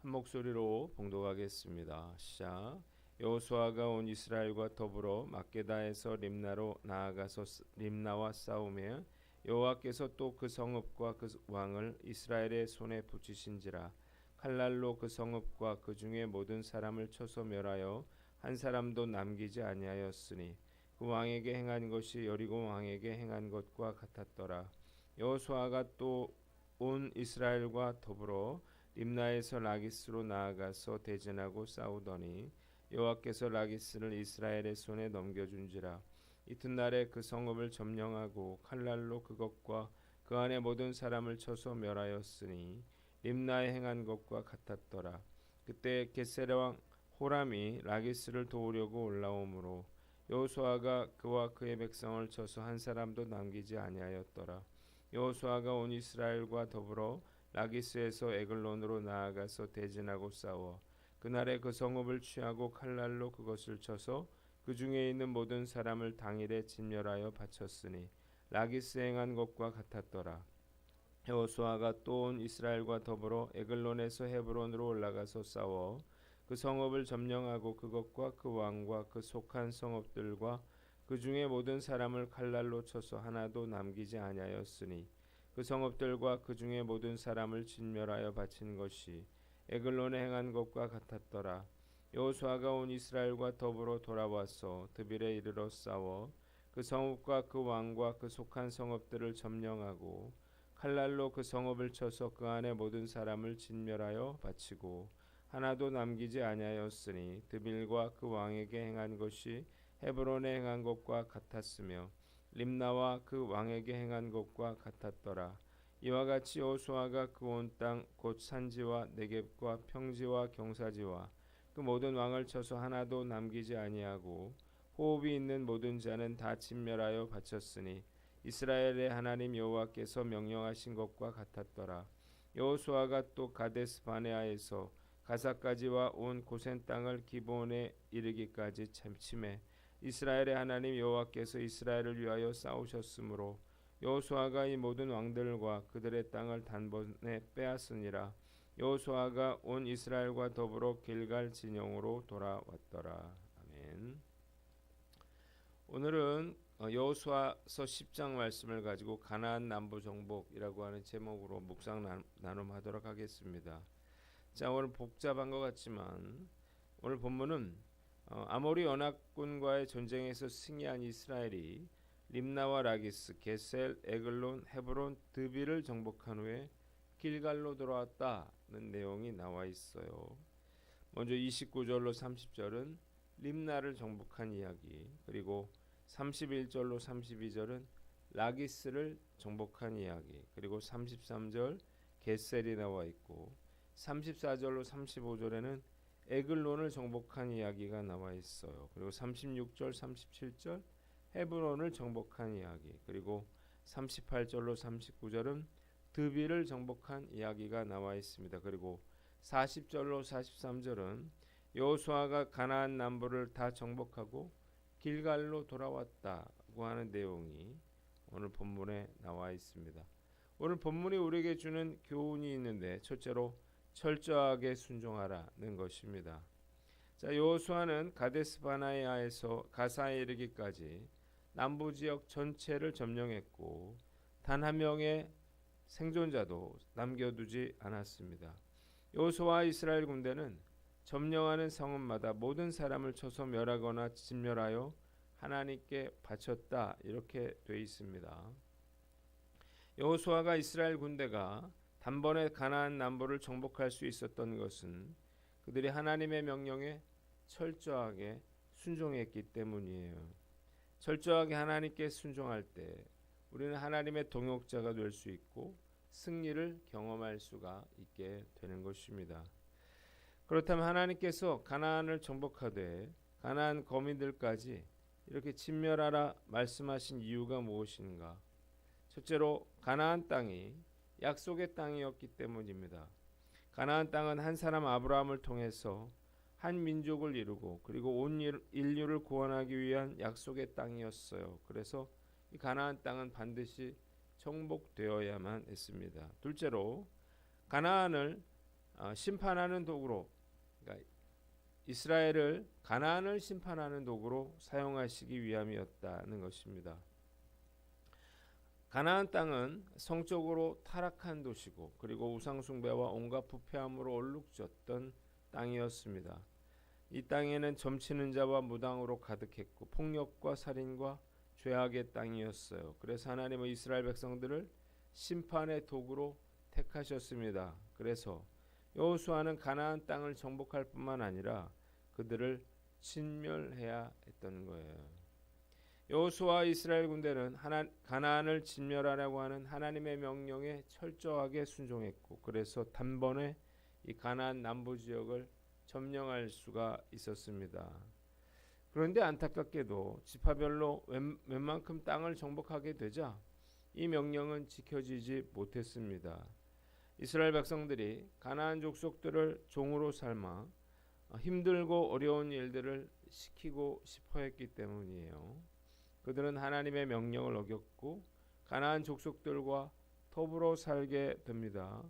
한 목소리로 봉독하겠습니다. 시작. 여호수아가 온 이스라엘과 더불어 막게다에서 림나로 나아가서 림나와 싸우며 여호와께서 또 그 성읍과 그 왕을 이스라엘의 손에 붙이신지라. 칼날로 그 성읍과 그 중에 모든 사람을 쳐서 멸하여 한 사람도 남기지 아니하였으니 그 왕에게 행한 것이 여리고 왕에게 행한 것과 같았더라. 여호수아가 또 온 이스라엘과 더불어 림나에서 라기스로 나아가서 대전하고 싸우더니 여호와께서 라기스를 이스라엘의 손에 넘겨준지라. 이튿날에 그 성읍을 점령하고 칼날로 그것과 그 안에 모든 사람을 쳐서 멸하였으니 림나에 행한 것과 같았더라. 그때 겟셀의 왕 호람이 라기스를 도우려고 올라오므로 여호수아가 그와 그의 백성을 쳐서 한 사람도 남기지 아니하였더라. 여호수아가 온 이스라엘과 더불어 라기스에서 에글론으로 나아가서 대진하고 싸워 그날에 그 성읍을 취하고 칼날로 그것을 쳐서 그 중에 있는 모든 사람을 당일에 진멸하여 바쳤으니 라기스에 행한 것과 같았더라. 여호수아가 또 온 이스라엘과 더불어 에글론에서 헤브론으로 올라가서 싸워 그 성읍을 점령하고 그것과 그 왕과 그 속한 성읍들과 그 중에 모든 사람을 칼날로 쳐서 하나도 남기지 아니하였으니 그 성읍들과 그 중에 모든 사람을 진멸하여 바친 것이 에글론에 행한 것과 같았더라. 여호수아가 온 이스라엘과 더불어 돌아와서 드빌에 이르러 싸워 그 성읍과 그 왕과 그 속한 성읍들을 점령하고 칼날로 그 성읍을 쳐서 그 안에 모든 사람을 진멸하여 바치고 하나도 남기지 아니하였으니 드빌과 그 왕에게 행한 것이 헤브론에 행한 것과 같았으며 림나와 그 왕에게 행한 것과 같았더라. 이와 같이 여호수아가 그 온 땅 곧 산지와 네겝과 평지와 경사지와 그 모든 왕을 쳐서 하나도 남기지 아니하고 호흡이 있는 모든 자는 다 진멸하여 바쳤으니 이스라엘의 하나님 여호와께서 명령하신 것과 같았더라. 여호수아가 또 가데스 바네아에서 가사까지와 온 고센 땅을 기브온에 이르기까지 침해 이스라엘의 하나님 여호와께서 이스라엘을 위하여 싸우셨으므로 여호수아가 이 모든 왕들과 그들의 땅을 단번에 빼앗으니라. 여호수아가 온 이스라엘과 더불어 길갈 진영으로 돌아왔더라. 아멘. 오늘은 여호수아서 10장 말씀을 가지고 가나안 남부 정복이라고 하는 제목으로 묵상 나눔하도록 하겠습니다. 자, 오늘 복잡한 것 같지만 오늘 본문은 아모리 연합군과의 전쟁에서 승리한 이스라엘이 림나와 라기스, 게셀, 에글론, 헤브론, 드빌을 정복한 후에 길갈로 돌아왔다는 내용이 나와 있어요. 먼저 29절로 30절은 림나를 정복한 이야기, 그리고 31절로 32절은 라기스를 정복한 이야기, 그리고 33절 게셀이 나와 있고 34절로 35절에는 에글론을 정복한 이야기가 나와 있어요. 그리고 36절, 37절 헤브론을 정복한 이야기, 그리고 38절로 39절은 드빌을 정복한 이야기가 나와 있습니다. 그리고 40절로 43절은 여호수아가 가나안 남부를 다 정복하고 길갈로 돌아왔다고 하는 내용이 오늘 본문에 나와 있습니다. 오늘 본문이 우리에게 주는 교훈이 있는데 첫째로 철저하게 순종하라는 것입니다. 자, 여호수아는 가데스 바네아에서 가사에 이르기까지 남부 지역 전체를 점령했고 단 한 명의 생존자도 남겨두지 않았습니다. 여호수아와 이스라엘 군대는 점령하는 성읍마다 모든 사람을 쳐서 멸하거나 진멸하여 하나님께 바쳤다, 이렇게 되어 있습니다. 여호수아가 이스라엘 군대가 단번에 가나안 남부를 정복할 수 있었던 것은 그들이 하나님의 명령에 철저하게 순종했기 때문이에요. 철저하게 하나님께 순종할 때 우리는 하나님의 동역자가 될 수 있고 승리를 경험할 수가 있게 되는 것입니다. 그렇다면 하나님께서 가나안을 정복하되 가나안 거민들까지 이렇게 진멸하라 말씀하신 이유가 무엇인가? 첫째로 가나안 땅이 약속의 땅이었기 때문입니다. 가나안 땅은 한 사람 아브라함을 통해서 한 민족을 이루고 그리고 온 인류를 구원하기 위한 약속의 땅이었어요. 그래서 이 가나안 땅은 반드시 정복되어야만 했습니다. 둘째로 가나안을 심판하는 도구로, 그러니까 이스라엘을 가나안을 심판하는 도구로 사용하시기 위함이었다는 것입니다. 가나안 땅은 성적으로 타락한 도시고 그리고 우상 숭배와 온갖 부패함으로 얼룩졌던 땅이었습니다. 이 땅에는 점치는 자와 무당으로 가득했고 폭력과 살인과 죄악의 땅이었어요. 그래서 하나님은 이스라엘 백성들을 심판의 도구로 택하셨습니다. 그래서 여호수아는 가나안 땅을 정복할 뿐만 아니라 그들을 진멸해야 했던 거예요. 여호수아와 이스라엘 군대는 가나안을 진멸하라고 하는 하나님의 명령에 철저하게 순종했고 그래서 단번에 이 가나안 남부 지역을 점령할 수가 있었습니다. 그런데 안타깝게도 지파별로 웬만큼 땅을 정복하게 되자 이 명령은 지켜지지 못했습니다. 이스라엘 백성들이 가나안 족속들을 종으로 삼아 힘들고 어려운 일들을 시키고 싶어 했기 때문이에요. 그들은 하나님의 명령을 어겼고 가나안 족속들과 더불어 살게 됩니다.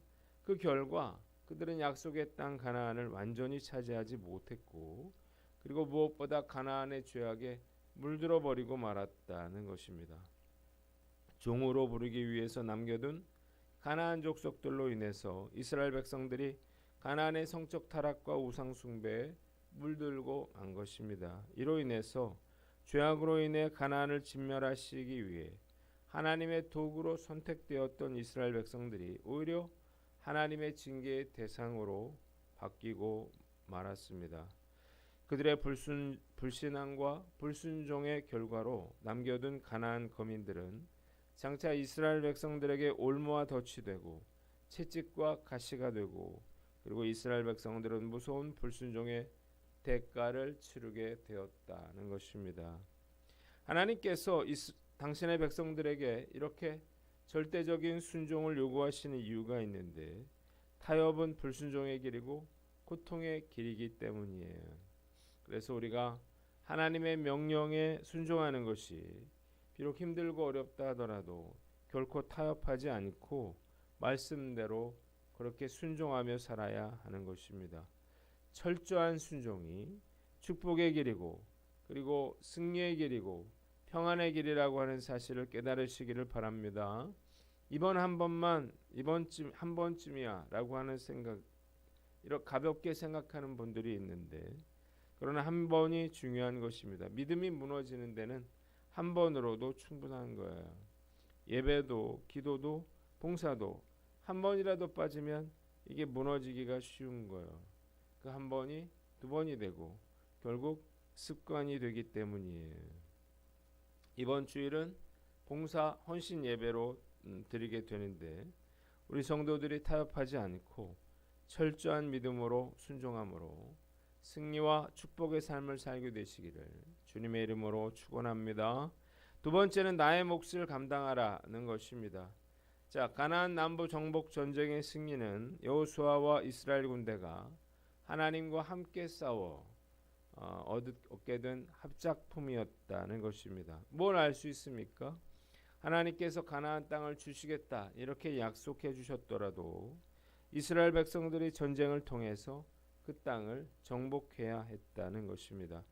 그 결과 그들은 약속의 땅 가나안을 완전히 차지하지 못했고 그리고 무엇보다 가나안의 죄악에 물들어 버리고 말았다는 것입니다. 종으로 부르기 위해서 남겨둔 가나안 족속들로 인해서 이스라엘 백성들이 가나안의 성적 타락과 우상 숭배에 물들고 만 것입니다. 이로 인해서 죄악으로 인해 가나안을 진멸하시기 위해 하나님의 도구로 선택되었던 이스라엘 백성들이 오히려 하나님의 징계의 대상으로 바뀌고 말았습니다. 그들의 불신앙과 불순종의 결과로 남겨둔 가나안 거민들은 장차 이스라엘 백성들에게 올무와 덫이 되고 채찍과 가시가 되고 그리고 이스라엘 백성들은 무서운 불순종의 대가를 치르게 되었다는 것입니다. 하나님께서 당신의 백성들에게 이렇게 절대적인 순종을 요구하시는 이유가 있는데 타협은 불순종의 길이고 고통의 길이기 때문이에요. 그래서 우리가 하나님의 명령에 순종하는 것이 비록 힘들고 어렵다 하더라도 결코 타협하지 않고 말씀대로 그렇게 순종하며 살아야 하는 것입니다. 철저한 순종이 축복의 길이고 그리고 승리의 길이고 평안의 길이라고 하는 사실을 깨달으시기를 바랍니다. 이번 한 번쯤이야라고 하는 생각, 이렇게 가볍게 생각하는 분들이 있는데 그러나 한 번이 중요한 것입니다. 믿음이 무너지는 데는 한 번으로도 충분한 거예요. 예배도 기도도 봉사도 한 번이라도 빠지면 이게 무너지기가 쉬운 거예요. 그 한 번이 두 번이 되고 결국 습관이 되기 때문이에요. 이번 주일은 봉사 헌신 예배로 드리게 되는데 우리 성도들이 타협하지 않고 철저한 믿음으로 순종함으로 승리와 축복의 삶을 살게 되시기를 주님의 이름으로 축원합니다. 두 번째는 나의 몫을 감당하라는 것입니다. 자, 가나안 남부 정복 전쟁의 승리는 여호수아와 이스라엘 군대가 하나님과 함께 싸워 얻게 된 합작품이었다는 것입니다. 뭘 알 수 있습니까? 하나님께서 가나안 땅을 주시겠다 이렇게 약속해 주셨더라도 이스라엘 백성들이 전쟁을 통해서 그 땅을 정복해야 했다는 것입니다.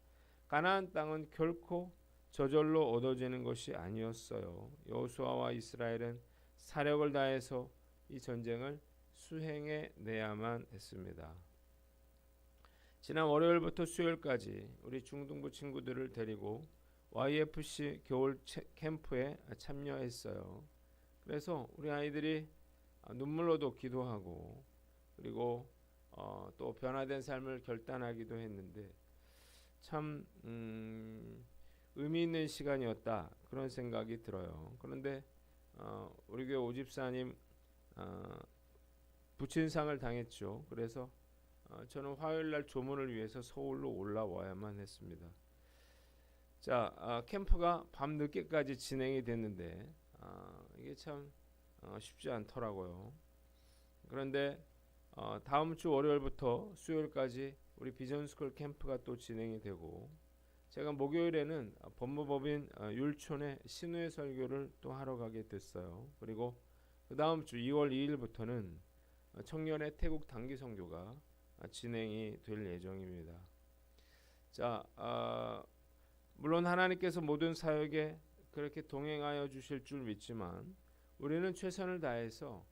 가나안 땅은 결코 저절로 얻어지는 것이 아니었어요. 여호수아와 이스라엘은 사력을 다해서 이 전쟁을 수행해 내야만 했습니다. 지난 월요일부터 수요일까지 우리 중등부 친구들을 데리고 YFC 겨울 캠프에 참여했어요. 그래서 우리 아이들이 눈물로도 기도하고 그리고 또 변화된 삶을 결단하기도 했는데 참 의미 있는 시간이었다 그런 생각이 들어요. 그런데 우리 교회 오집사님 부친상을 당했죠. 그래서 저는 화요일날 조문을 위해서 서울로 올라와야만 했습니다. 자, 캠프가 밤 늦게까지 진행이 됐는데 이게 참 쉽지 않더라고요. 그런데 다음 주 월요일부터 수요일까지 우리 비전스쿨 캠프가 또 진행이 되고 제가 목요일에는 법무법인 율촌의 신우의 설교를 또 하러 가게 됐어요. 그리고 그 다음 주 2월 2일부터는 청년의 태국 단기 선교가 진행이 될 예정입니다. 자, 물론 하나님께서 모든 사역에 그렇게 동행하여 주실 줄 믿지만 우리는 최선을 다해서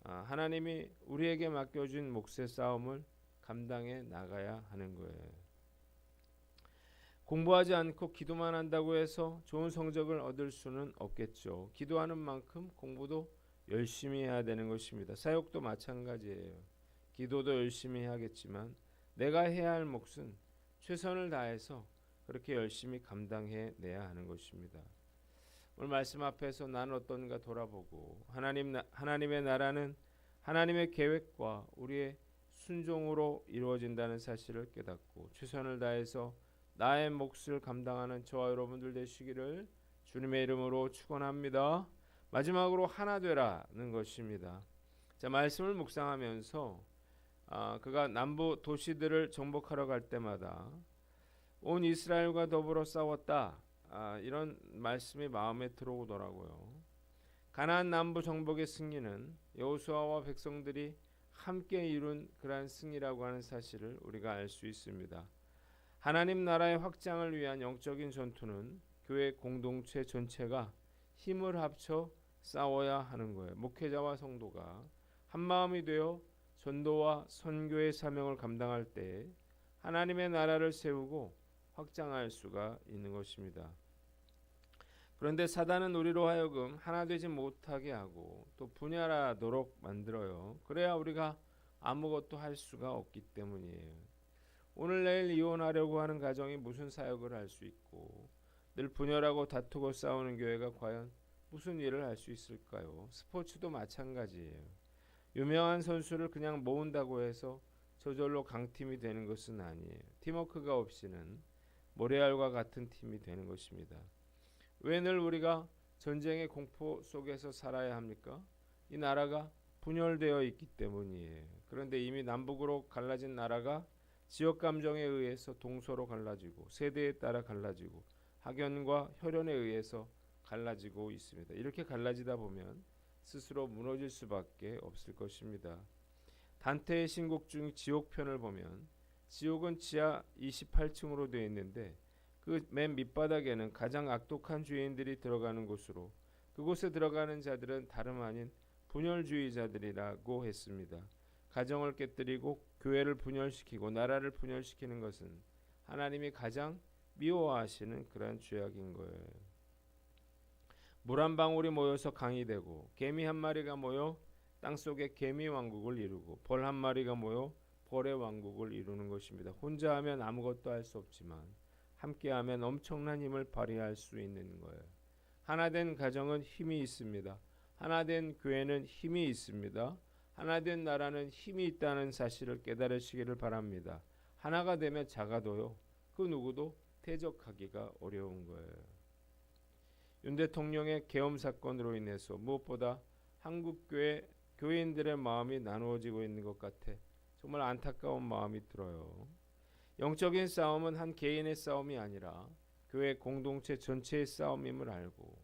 하나님이 우리에게 맡겨준 몫의 싸움을 감당해 나가야 하는 거예요. 공부하지 않고 기도만 한다고 해서 좋은 성적을 얻을 수는 없겠죠. 기도하는 만큼 공부도 열심히 해야 되는 것입니다. 사역도 마찬가지예요. 기도도 열심히 해야겠지만 내가 해야 할 몫은 최선을 다해서 그렇게 열심히 감당해 내야 하는 것입니다. 오늘 말씀 앞에서 나는 어떤가 돌아보고 하나님의 나라는 하나님의 계획과 우리의 순종으로 이루어진다는 사실을 깨닫고 최선을 다해서 나의 몫을 감당하는 저와 여러분들 되시기를 주님의 이름으로 축원합니다. 마지막으로 하나 되라는 것입니다. 자, 말씀을 묵상하면서 그가 남부 도시들을 정복하러 갈 때마다 온 이스라엘과 더불어 싸웠다. 이런 말씀이 마음에 들어오더라고요. 가나안 남부 정복의 승리는 여호수아와 백성들이 함께 이룬 그러한 승리라고 하는 사실을 우리가 알 수 있습니다. 하나님 나라의 확장을 위한 영적인 전투는 교회 공동체 전체가 힘을 합쳐 싸워야 하는 거예요. 목회자와 성도가 한 마음이 되어 전도와 선교의 사명을 감당할 때 하나님의 나라를 세우고 확장할 수가 있는 것입니다. 그런데 사단은 우리로 하여금 하나 되지 못하게 하고 또 분열하도록 만들어요. 그래야 우리가 아무것도 할 수가 없기 때문이에요. 오늘 내일 이혼하려고 하는 가정이 무슨 사역을 할 수 있고 늘 분열하고 다투고 싸우는 교회가 과연 무슨 일을 할 수 있을까요? 스포츠도 마찬가지예요. 유명한 선수를 그냥 모은다고 해서 저절로 강팀이 되는 것은 아니에요. 팀워크가 없이는 모래알과 같은 팀이 되는 것입니다. 왜 늘 우리가 전쟁의 공포 속에서 살아야 합니까? 이 나라가 분열되어 있기 때문이에요. 그런데 이미 남북으로 갈라진 나라가 지역 감정에 의해서 동서로 갈라지고 세대에 따라 갈라지고 학연과 혈연에 의해서 갈라지고 있습니다. 이렇게 갈라지다 보면 스스로 무너질 수밖에 없을 것입니다. 단테의 신곡 중 지옥편을 보면 지옥은 지하 28층으로 되어 있는데 그 맨 밑바닥에는 가장 악독한 죄인들이 들어가는 곳으로 그곳에 들어가는 자들은 다름 아닌 분열주의자들이라고 했습니다. 가정을 깨뜨리고 교회를 분열시키고 나라를 분열시키는 것은 하나님이 가장 미워하시는 그러한 죄악인 거예요. 물 한 방울이 모여서 강이 되고 개미 한 마리가 모여 땅속에 개미 왕국을 이루고 벌 한 마리가 모여 벌의 왕국을 이루는 것입니다. 혼자 하면 아무것도 할 수 없지만 함께하면 엄청난 힘을 발휘할 수 있는 거예요. 하나된 가정은 힘이 있습니다. 하나된 교회는 힘이 있습니다. 하나된 나라는 힘이 있다는 사실을 깨달으시기를 바랍니다. 하나가 되면 작아도요. 그 누구도 대적하기가 어려운 거예요. 윤 대통령의 계엄 사건으로 인해서 무엇보다 한국교회 교인들의 마음이 나누어지고 있는 것 같아 정말 안타까운 마음이 들어요. 영적인 싸움은 한 개인의 싸움이 아니라 교회 공동체 전체의 싸움임을 알고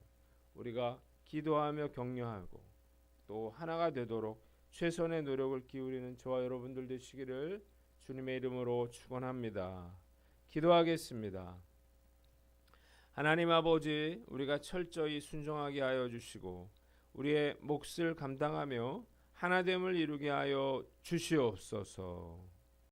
우리가 기도하며 격려하고 또 하나가 되도록 최선의 노력을 기울이는 저와 여러분들 되시기를 주님의 이름으로 축원합니다. 기도하겠습니다. 하나님 아버지, 우리가 철저히 순종하게 하여 주시고 우리의 몫을 감당하며 하나됨을 이루게 하여 주시옵소서.